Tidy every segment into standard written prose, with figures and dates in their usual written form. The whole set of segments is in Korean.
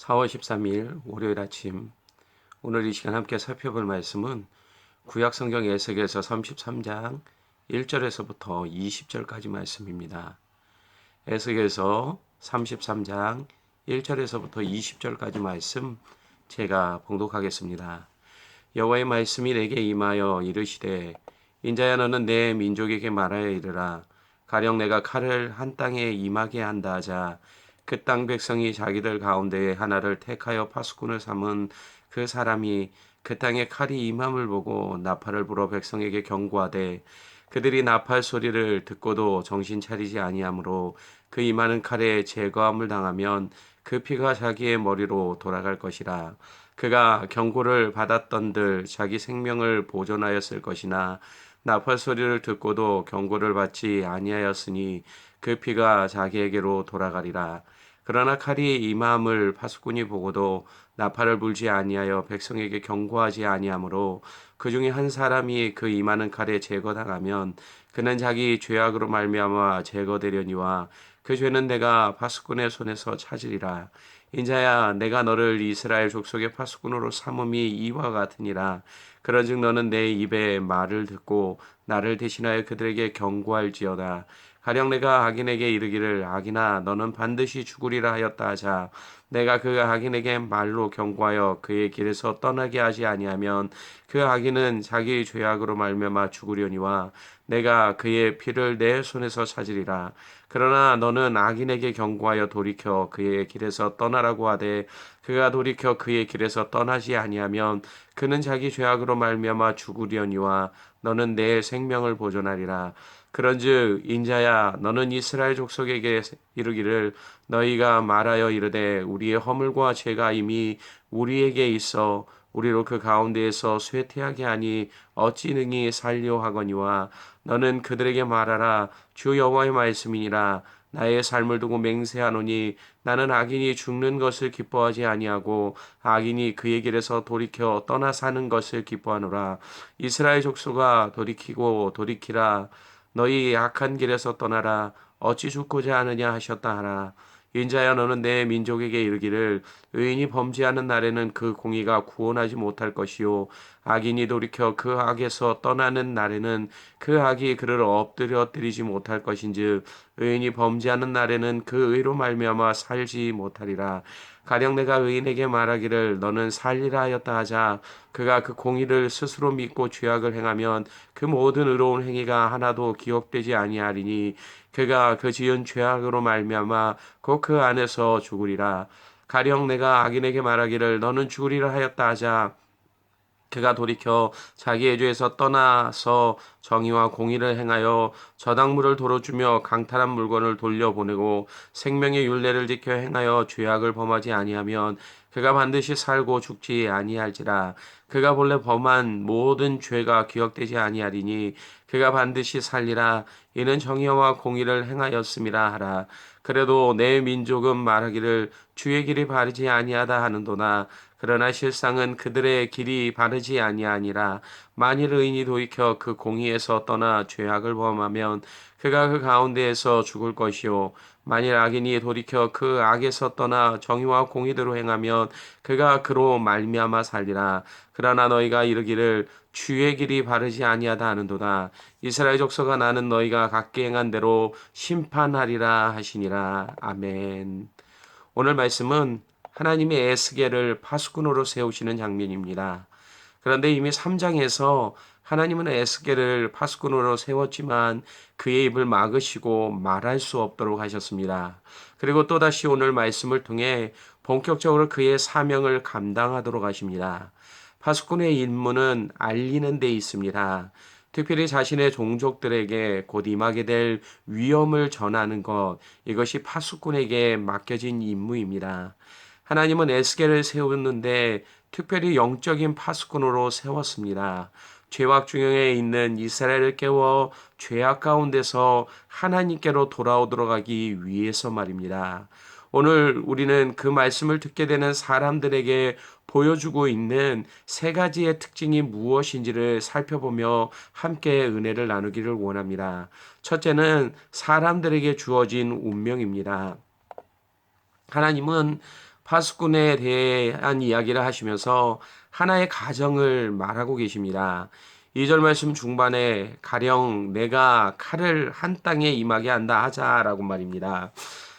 4월 13일 월요일 아침, 오늘 이 시간 함께 살펴볼 말씀은 구약성경 에스겔서 33장 1절에서부터 20절까지 말씀입니다. 에스겔서 33장 1절에서부터 20절까지 말씀 제가 봉독하겠습니다. 여호와의 말씀이 내게 임하여 이르시되, 인자야, 너는 내 민족에게 말하여 이르라. 가령 내가 칼을 한 땅에 임하게 한다 하자 그 땅 백성이 자기들 가운데 하나를 택하여 파수꾼을 삼은 그 사람이 그 땅에 칼이 임함을 보고 나팔을 불어 백성에게 경고하되, 그들이 나팔 소리를 듣고도 정신 차리지 아니하므로 그 임하는 칼에 제거함을 당하면 그 피가 자기의 머리로 돌아갈 것이라. 그가 경고를 받았던들 자기 생명을 보존하였을 것이나 나팔 소리를 듣고도 경고를 받지 아니하였으니 그 피가 자기에게로 돌아가리라. 그러나 칼이 임함을 파수꾼이 보고도 나팔을 불지 아니하여 백성에게 경고하지 아니하므로 그 중에 한 사람이 그 임하는 칼에 제거당하면 그는 자기 죄악으로 말미암아 제거되려니와 그 죄는 내가 파수꾼의 손에서 찾으리라. 인자야, 내가 너를 이스라엘 족속의 파수꾼으로 삼음이 이와 같으니라. 그런즉 너는 내 입에 말을 듣고 나를 대신하여 그들에게 경고할지어다. 가령 내가 악인에게 이르기를, 악인아, 너는 반드시 죽으리라 하였다 하자 내가 그 악인에게 말로 경고하여 그의 길에서 떠나게 하지 아니하면 그 악인은 자기의 죄악으로 말미암아 죽으려니와 내가 그의 피를 내 손에서 찾으리라. 그러나 너는 악인에게 경고하여 돌이켜 그의 길에서 떠나라고 하되 그가 돌이켜 그의 길에서 떠나지 아니하면 그는 자기 죄악으로 말미암아 죽으려니와 너는 내 생명을 보존하리라. 그런즉 인자야, 너는 이스라엘 족속에게 이르기를, 너희가 말하여 이르되 우리의 허물과 죄가 이미 우리에게 있어 우리로 그 가운데에서 쇠퇴하게 하니 어찌 능히 살려 하거니와 너는 그들에게 말하라. 주 여호와의 말씀이니라. 나의 삶을 두고 맹세하노니 나는 악인이 죽는 것을 기뻐하지 아니하고 악인이 그의 길에서 돌이켜 떠나 사는 것을 기뻐하노라. 이스라엘 족속아, 돌이키고 돌이키라. 너희 악한 길에서 떠나라. 어찌 죽고자 하느냐 하셨다 하라. 인자야, 너는 내 민족에게 이르기를, 의인이 범죄하는 날에는 그 공의가 구원하지 못할 것이요 악인이 돌이켜 그 악에서 떠나는 날에는 그 악이 그를 엎드려뜨리지 못할 것인즉 의인이 범죄하는 날에는 그 의로 말미암아 살지 못하리라. 가령 내가 의인에게 말하기를 너는 살리라 하였다 하자 그가 그 공의를 스스로 믿고 죄악을 행하면 그 모든 의로운 행위가 하나도 기억되지 아니하리니 그가 그 지은 죄악으로 말미암아 곧 그 안에서 죽으리라. 가령 내가 악인에게 말하기를 너는 죽으리라 하였다 하자 그가 돌이켜 자기의 죄에서 떠나서 정의와 공의를 행하여 저당물을 도로 주며 강탈한 물건을 돌려보내고 생명의 율례를 지켜 행하여 죄악을 범하지 아니하면 그가 반드시 살고 죽지 아니할지라. 그가 본래 범한 모든 죄가 기억되지 아니하리니 그가 반드시 살리라. 이는 정의와 공의를 행하였음이라 하라. 그래도 내 민족은 말하기를 주의 길이 바르지 아니하다 하는도나 그러나 실상은 그들의 길이 바르지 아니하니라. 만일 의인이 돌이켜 그 공의에서 떠나 죄악을 범하면 그가 그 가운데에서 죽을 것이요 만일 악인이 돌이켜 그 악에서 떠나 정의와 공의대로 행하면 그가 그로 말미암아 살리라. 그러나 너희가 이르기를 주의 길이 바르지 아니하다 하는도다. 이스라엘 족속아, 나는 너희가 각기 행한 대로 심판하리라 하시니라. 아멘. 오늘 말씀은 하나님이 에스겔을 파수꾼으로 세우시는 장면입니다. 그런데 이미 3장에서 하나님은 에스겔을 파수꾼으로 세웠지만 그의 입을 막으시고 말할 수 없도록 하셨습니다. 그리고 또다시 오늘 말씀을 통해 본격적으로 그의 사명을 감당하도록 하십니다. 파수꾼의 임무는 알리는 데 있습니다. 특별히 자신의 종족들에게 곧 임하게 될 위험을 전하는 것, 이것이 파수꾼에게 맡겨진 임무입니다. 하나님은 에스겔을 세웠는데 특별히 영적인 파수꾼으로 세웠습니다. 죄악 중에 있는 이스라엘을 깨워 죄악 가운데서 하나님께로 돌아오도록 하기 위해서 말입니다. 오늘 우리는 그 말씀을 듣게 되는 사람들에게 보여주고 있는 세 가지의 특징이 무엇인지를 살펴보며 함께 은혜를 나누기를 원합니다. 첫째는 사람들에게 주어진 운명입니다. 하나님은 파수꾼에 대한 이야기를 하시면서 하나의 가정을 말하고 계십니다. 2절 말씀 중반에 가령 내가 칼을 한 땅에 임하게 한다 하자라고 말입니다.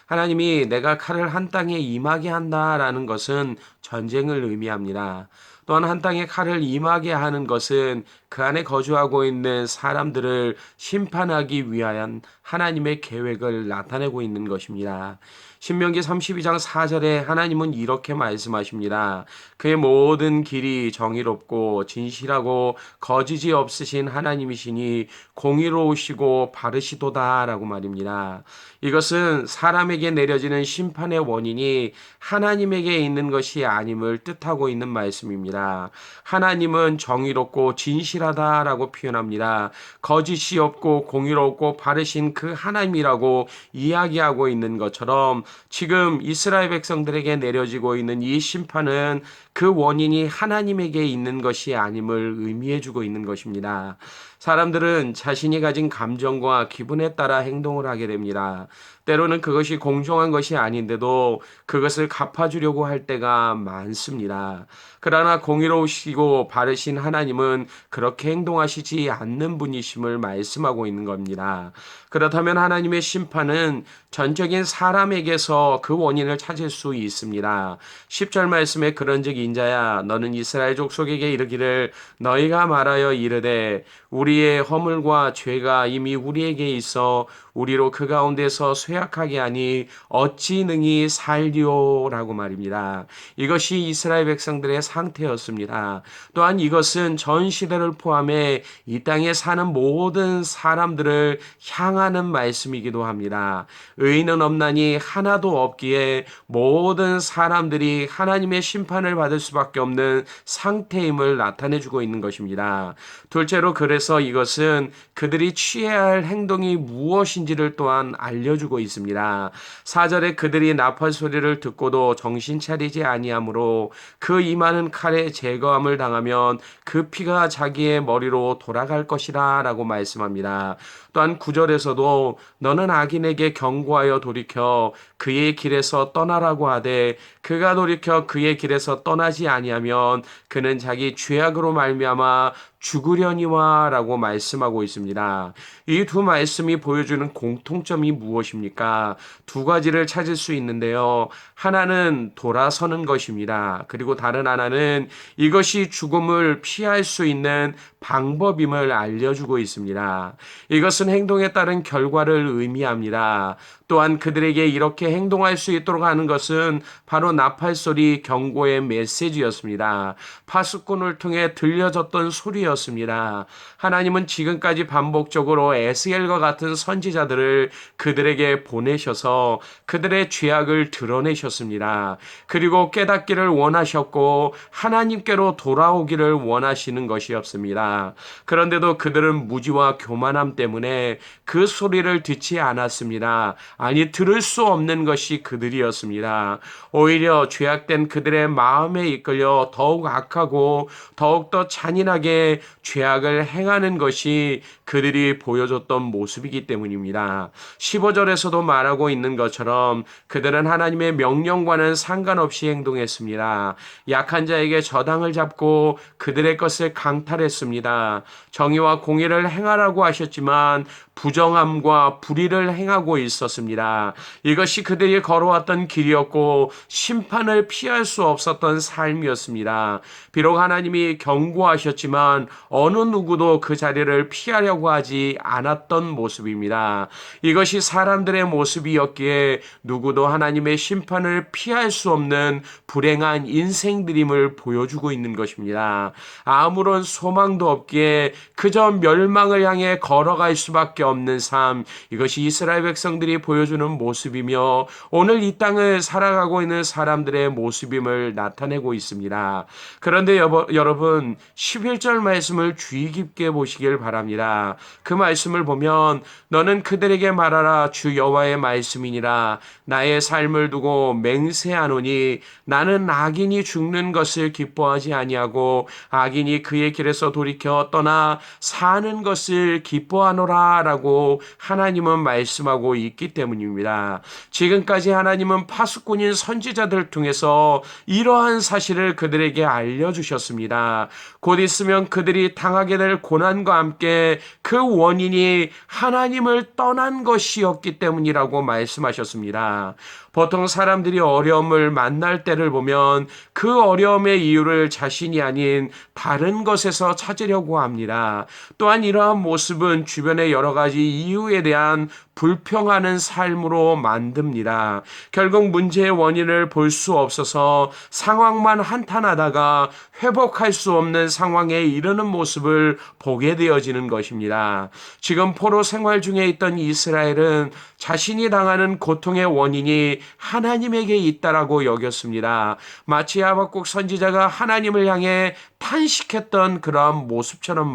하나님이 내가 칼을 한 땅에 임하게 한다라는 것은 전쟁을 의미합니다. 또한 한 땅에 칼을 임하게 하는 것은 그 안에 거주하고 있는 사람들을 심판하기 위한 하나님의 계획을 나타내고 있는 것입니다. 신명기 32장 4절에 하나님은 이렇게 말씀하십니다. 그의 모든 길이 정의롭고 진실하고 거짓이 없으신 하나님이시니 공의로우시고 바르시도다라고 말입니다. 이것은 사람에게 내려지는 심판의 원인이 하나님에게 있는 것이 아님을 뜻하고 있는 말씀입니다. 하나님은 정의롭고 진실하다라고 표현합니다. 거짓이 없고 공의롭고 바르신 그 하나님이라고 이야기하고 있는 것처럼 지금 이스라엘 백성들에게 내려지고 있는 이 심판은 그 원인이 하나님에게 있는 것이 아님을 의미해주고 있는 것입니다. 사람들은 자신이 가진 감정과 기분에 따라 행동을 하게 됩니다. 때로는 그것이 공정한 것이 아닌데도 그것을 갚아주려고 할 때가 많습니다. 그러나 공의로우시고 바르신 하나님은 그렇게 행동하시지 않는 분이심을 말씀하고 있는 겁니다. 그렇다면 하나님의 심판은 전적인 사람에게서 그 원인을 찾을 수 있습니다. 10절 말씀에 그런즉 인자야 너는 이스라엘 족속에게 이르기를 너희가 말하여 이르되 우리의 허물과 죄가 이미 우리에게 있어 우리로 그 가운데서 쇠약하게 하니 어찌 능히 살리오라고 말입니다. 이것이 이스라엘 백성들의 상태였습니다. 또한 이것은 전 시대를 포함해 이 땅에 사는 모든 사람들을 향하는 말씀이기도 합니다. 의인은 없나니 하나도 없기에 모든 사람들이 하나님의 심판을 받을 수밖에 없는 상태임을 나타내주고 있는 것입니다. 둘째로 그래서 이것은 그들이 취해야 할 행동이 무엇인지를 또한 알려주고 있습니다. 4절에 그들이 나팔 소리를 듣고도 정신 차리지 아니하므로 그 임하는 칼에 제거함을 당하면 그 피가 자기의 머리로 돌아갈 것이라 라고 말씀합니다. 또한 9절에서도 너는 악인에게 경고하여 돌이켜 그의 길에서 떠나라고 하되 그가 돌이켜 그의 길에서 떠나지 아니하면 그는 자기 죄악으로 말미암아 죽으려니와 라고 말씀하고 있습니다. 이 두 말씀이 보여주는 공통점이 무엇입니까? 두 가지를 찾을 수 있는데요. 하나는 돌아서는 것입니다. 그리고 다른 하나는 이것이 죽음을 피할 수 있는 방법임을 알려주고 있습니다. 이것은 행동에 따른 결과를 의미합니다. 또한 그들에게 이렇게 행동할 수 있도록 하는 것은 바로 나팔소리 경고의 메시지였습니다. 파수꾼을 통해 들려졌던 소리였습니다. 하나님은 지금까지 반복적으로 에스겔과 같은 선지자들을 그들에게 보내셔서 그들의 죄악을 드러내셨습니다. 그리고 깨닫기를 원하셨고 하나님께로 돌아오기를 원하시는 것이었습니다. 그런데도 그들은 무지와 교만함 때문에 그 소리를 듣지 않았습니다. 아니 들을 수 없는 것이 그들이었습니다. 오히려 죄악된 그들의 마음에 이끌려 더욱 악하고 더욱더 잔인하게 죄악을 행하는 것이 그들이 보여줬던 모습이기 때문입니다. 15절에서도 말하고 있는 것처럼 그들은 하나님의 명령과는 상관없이 행동했습니다. 약한 자에게 저당을 잡고 그들의 것을 강탈했습니다. 정의와 공의를 행하라고 하셨지만 부정함과 불의를 행하고 있었습니다. 이것이 그들이 걸어왔던 길이었고 심판을 피할 수 없었던 삶이었습니다. 비록 하나님이 경고하셨지만 어느 누구도 그 자리를 피하려고 하지 않았던 모습입니다. 이것이 사람들의 모습이었기에 누구도 하나님의 심판을 피할 수 없는 불행한 인생들임을 보여주고 있는 것입니다. 아무런 소망도 없기에 그저 멸망을 향해 걸어갈 수밖에 없는 삶, 이것이 이스라엘 백성들이 보여주는 모습이며 오늘 이 땅을 살아가고 있는 사람들의 모습임을 나타내고 있습니다. 그런데 여러분 11절 말씀을 주의 깊게 보시길 바랍니다. 그 말씀을 보면 너는 그들에게 말하라 주 여호와의 말씀이니라 나의 삶을 두고 맹세하노니 나는 악인이 죽는 것을 기뻐하지 아니하고 악인이 그의 길에서 돌이켜 떠나 사는 것을 기뻐하노라 돌아서라라고 하나님은 말씀하고 있기 때문입니다. 지금까지 하나님은 파수꾼인 선지자들 통해서 이러한 사실을 그들에게 알려주셨습니다. 곧 있으면 그들이 당하게 될 고난과 함께 그 원인이 하나님을 떠난 것이었기 때문이라고 말씀하셨습니다. 보통 사람들이 어려움을 만날 때를 보면 그 어려움의 이유를 자신이 아닌 다른 것에서 찾으려고 합니다. 또한 이러한 모습은 주변의 여러 가지 이유에 대한 불평하는 삶으로 만듭니다. 결국 문제의 원인을 볼 수 없어서 상황만 한탄하다가 회복할 수 없는 상황에 이르는 모습을 보게 되어지는 것입니다. 지금 포로 생활 중에 있던 이스라엘은 자신이 당하는 고통의 원인이 하나님에게 있다라고 여겼습니다. 마치 하박국 선지자가 하나님을 향해 탄식했던 그러한 모습처럼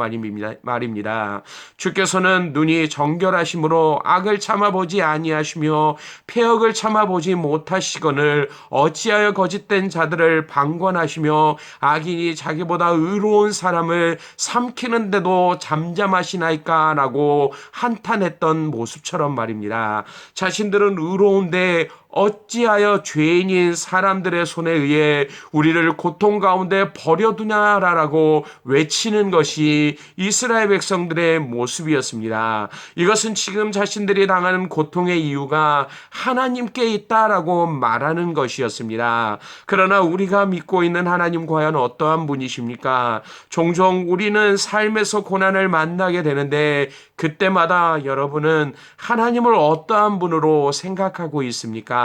말입니다. 주께서는 눈이 정결하심으로 악을 참아보지 아니하시며 패역을 참아보지 못하시거늘 어찌하여 거짓된 자들을 방관하시며 악인이 자기보다 의로운 사람을 삼키는데도 잠잠하시나이까 라고 한탄했던 모습처럼 말입니다. 자신들은 의로운데 어찌하여 죄인인 사람들의 손에 의해 우리를 고통 가운데 버려두냐라고 외치는 것이 이스라엘 백성들의 모습이었습니다. 이것은 지금 자신들이 당하는 고통의 이유가 하나님께 있다라고 말하는 것이었습니다. 그러나 우리가 믿고 있는 하나님 과연 어떠한 분이십니까? 종종 우리는 삶에서 고난을 만나게 되는데 그때마다 여러분은 하나님을 어떠한 분으로 생각하고 있습니까?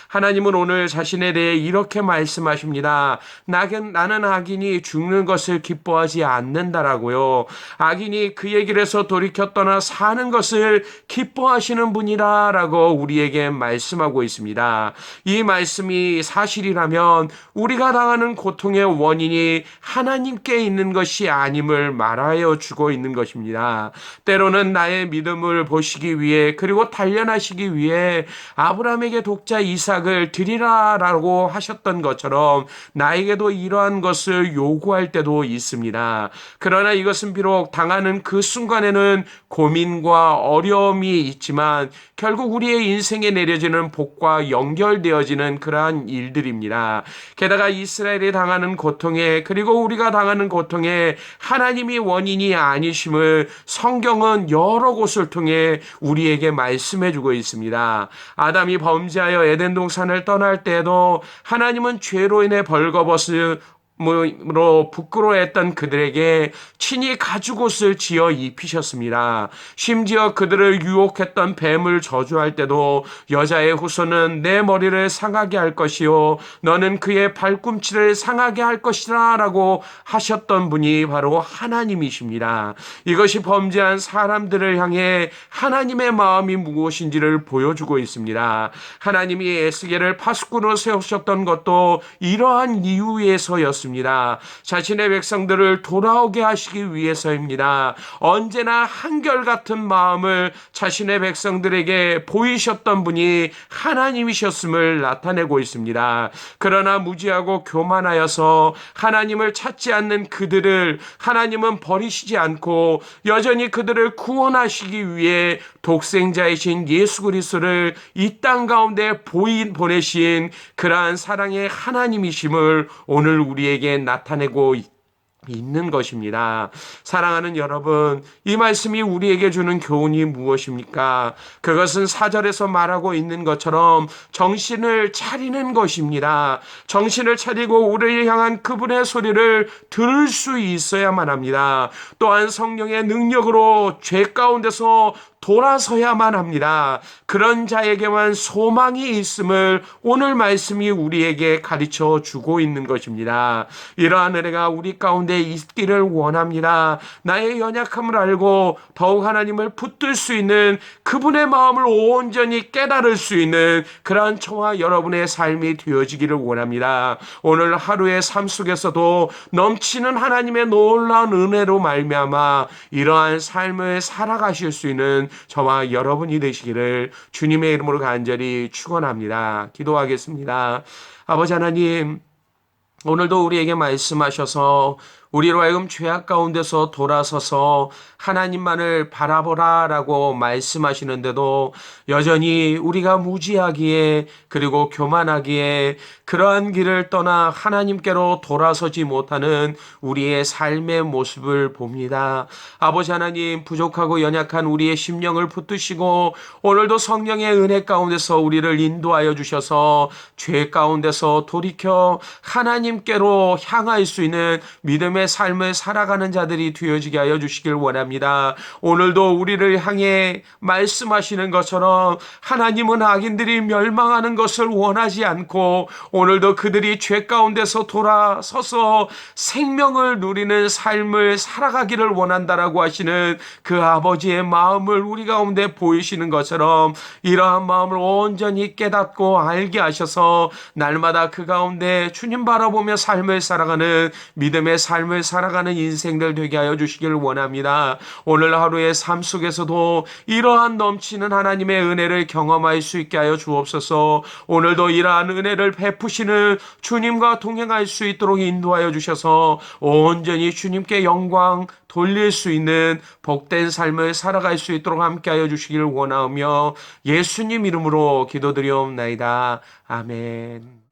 하나님은 오늘 자신에 대해 이렇게 말씀하십니다. 나는 악인이 죽는 것을 기뻐하지 않는다라고요. 악인이 그의 길에서 돌이켜 떠나 사는 것을 기뻐하시는 분이라라고 우리에게 말씀하고 있습니다. 이 말씀이 사실이라면 우리가 당하는 고통의 원인이 하나님께 있는 것이 아님을 말하여 주고 있는 것입니다. 때로는 나의 믿음을 보시기 위해 그리고 단련하시기 위해 아브라함에게 독자 이삭을 드리라라고 하셨던 것처럼 나에게도 이러한 것을 요구할 때도 있습니다. 그러나 이것은 비록 당하는 그 순간에는 고민과 어려움이 있지만 결국 우리의 인생에 내려지는 복과 연결되어지는 그러한 일들입니다. 게다가 이스라엘이 당하는 고통에 그리고 우리가 당하는 고통에 하나님이 원인이 아니심을 성경은 여러 곳을 통해 우리에게 말씀해주고 있습니다. 아담이 범죄하여 에덴 동산을 떠날 때에도 하나님은 죄로 인해 벌거벗음으로 부끄러워했던 그들에게 친히 가죽옷을 지어 입히셨습니다. 심지어 그들을 유혹했던 뱀을 저주할 때도 여자의 후손은 내 머리를 상하게 할 것이요 너는 그의 발꿈치를 상하게 할 것이라 라고 하셨던 분이 바로 하나님이십니다. 이것이 범죄한 사람들을 향해 하나님의 마음이 무엇인지를 보여주고 있습니다. 하나님이 에스겔을 파수꾼으로 세우셨던 것도 이러한 이유에서였습니다. 자신의 백성들을 돌아오게 하시기 위해서입니다. 언제나 한결같은 마음을 자신의 백성들에게 보이셨던 분이 하나님이셨음을 나타내고 있습니다. 그러나 무지하고 교만하여서 하나님을 찾지 않는 그들을 하나님은 버리시지 않고 여전히 그들을 구원하시기 위해 독생자이신 예수 그리스도를 이 땅 가운데 보내신 그러한 사랑의 하나님이심을 오늘 우리에게 나타내고 있는 것입니다. 사랑하는 여러분, 이 말씀이 우리에게 주는 교훈이 무엇입니까? 그것은 4절에서 말하고 있는 것처럼 정신을 차리는 것입니다. 정신을 차리고 우리를 향한 그분의 소리를 들을 수 있어야만 합니다. 또한 성령의 능력으로 죄 가운데서 돌아서야만 합니다. 그런 자에게만 소망이 있음을 오늘 말씀이 우리에게 가르쳐 주고 있는 것입니다. 이러한 은혜가 우리 가운데 있기를 원합니다. 나의 연약함을 알고 더욱 하나님을 붙들 수 있는 그분의 마음을 온전히 깨달을 수 있는 그러한 저와 여러분의 삶이 되어지기를 원합니다. 오늘 하루의 삶 속에서도 넘치는 하나님의 놀라운 은혜로 말미암아 이러한 삶을 살아가실 수 있는 저와 여러분이 되시기를 주님의 이름으로 간절히 축원합니다. 기도하겠습니다. 아버지 하나님, 오늘도 우리에게 말씀하셔서 우리로 하여금 죄악 가운데서 돌아서서 하나님만을 바라보라 라고 말씀하시는데도 여전히 우리가 무지하기에 그리고 교만하기에 그러한 길을 떠나 하나님께로 돌아서지 못하는 우리의 삶의 모습을 봅니다. 아버지 하나님, 부족하고 연약한 우리의 심령을 붙드시고 오늘도 성령의 은혜 가운데서 우리를 인도하여 주셔서 죄 가운데서 돌이켜 하나님께로 향할 수 있는 믿음의 삶을 살아가는 자들이 되어지게 하여 주시길 원합니다. 오늘도 우리를 향해 말씀하시는 것처럼 하나님은 악인들이 멸망하는 것을 원하지 않고 오늘도 그들이 죄 가운데서 돌아서서 생명을 누리는 삶을 살아가기를 원한다라고 하시는 그 아버지의 마음을 우리 가운데 보이시는 것처럼 이러한 마음을 온전히 깨닫고 알게 하셔서 날마다 그 가운데 주님 바라보며 삶을 살아가는 믿음의 삶을 살아가는 인생들 되게 하여 주시길 원합니다. 오늘 하루의 삶 속에서도 이러한 넘치는 하나님의 은혜를 경험할 수 있게 하여 주옵소서. 오늘도 이러한 은혜를 베푸시는 주님과 동행할 수 있도록 인도하여 주셔서 온전히 주님께 영광 돌릴 수 있는 복된 삶을 살아갈 수 있도록 함께하여 주시길 원하며 예수님 이름으로 기도드리옵나이다. 아멘.